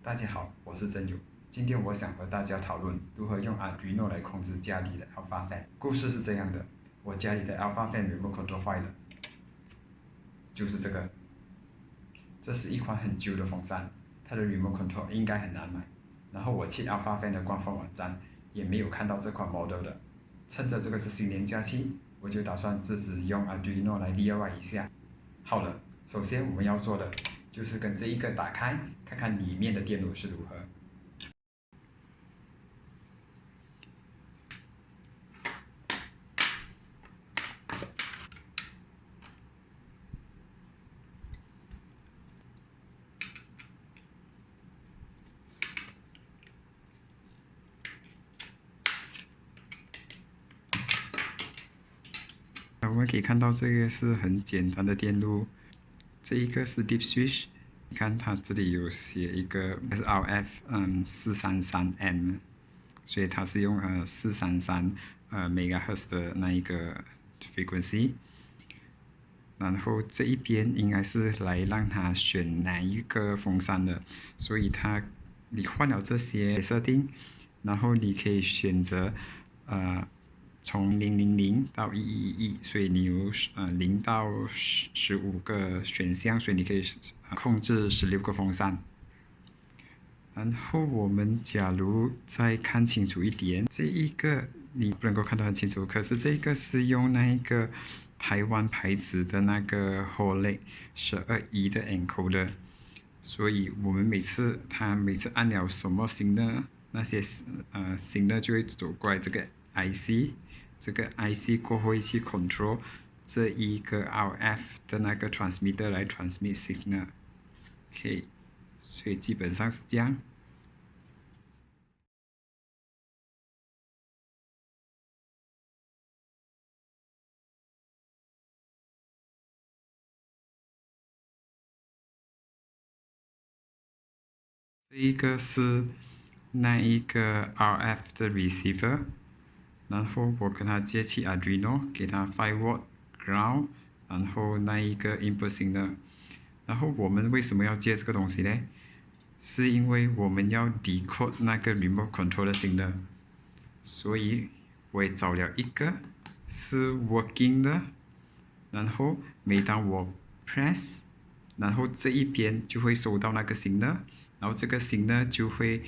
大家好，我是真友。今天我想和大家讨论如何用 Arduino 来控制家里的 Alpha Fan。故事是这样的，我家里的 Alpha Fan Remote Control 坏了，就是这个。这是一款很旧的风扇，它的 Remote Control 应该很难买。然后我去 Alpha Fan 的官方网站也没有看到这款 model 的。趁着这个是新年假期，我就打算自己用 Arduino 来 DIY 一下。好了，首先我们要做的就是跟这一个打开，看看里面的电路是如何。我们可以看到这个是很简单的电路，这一个是 Deep Switch， 你看它这里有写一个 SRF 433M， 所以它是用433MHz 的那一个 frequency， 然后这一边应该是来让它选哪一个风扇的，所以你换了这些设定，然后你可以选择从000到1111，所以你有0到15个选项，所以你可以控制16个风扇。然后我们假如再看清楚一点，这一个你不能够看得很清楚，可是这个是用那一个台湾牌子的那个 Holoc 12E 的 encoder， 所以我们每次按了什么新的那些新的就会走过来这个 IC， 这个 IC 过后会去 control 这一个 RF 的那个 transmitter 来 transmit signal。OK， 所以基本上是这样。这一个是那一个 RF 的 receiver， 然后我跟它接起 Arduino， 给它 5V ground， 然后那一个 input signal。然后我们为什么要接这个东西呢？是因为我们要 decode 那个 remote control 的 signal， 所以我也找了一个是 working 的，然后每当我 press， 然后这一边就会收到那个 signal， 然后这个 signal 就会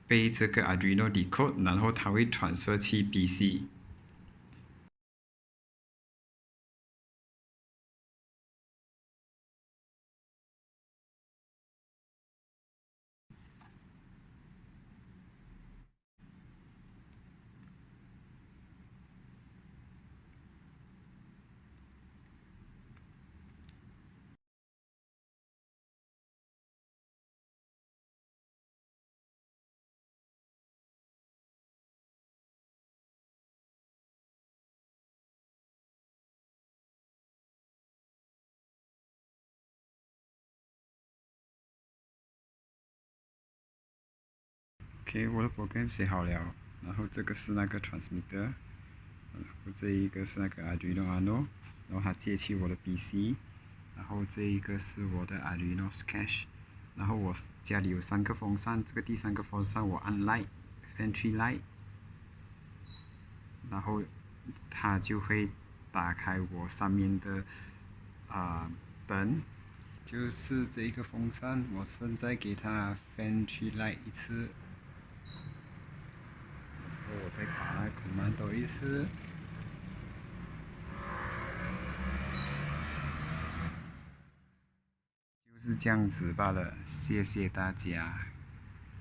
被这个 Arduino decode， 然后它会 transfer 去 PC。OK， 我的 program 写好了，然后这个是那个 transmitter， 然后这一个是那个 Arduino Uno， 然后它接起我的 PC， 然后这一个是我的 Arduino Sketch， 然后我家里有3个风扇，这个第3个风扇我按 light Entry Light， 然后它就会打开我上面的灯，就是这一个风扇，我现在给它 Entry Light 一次。我再把那 command 一次，就是这样子罢了。谢谢大家。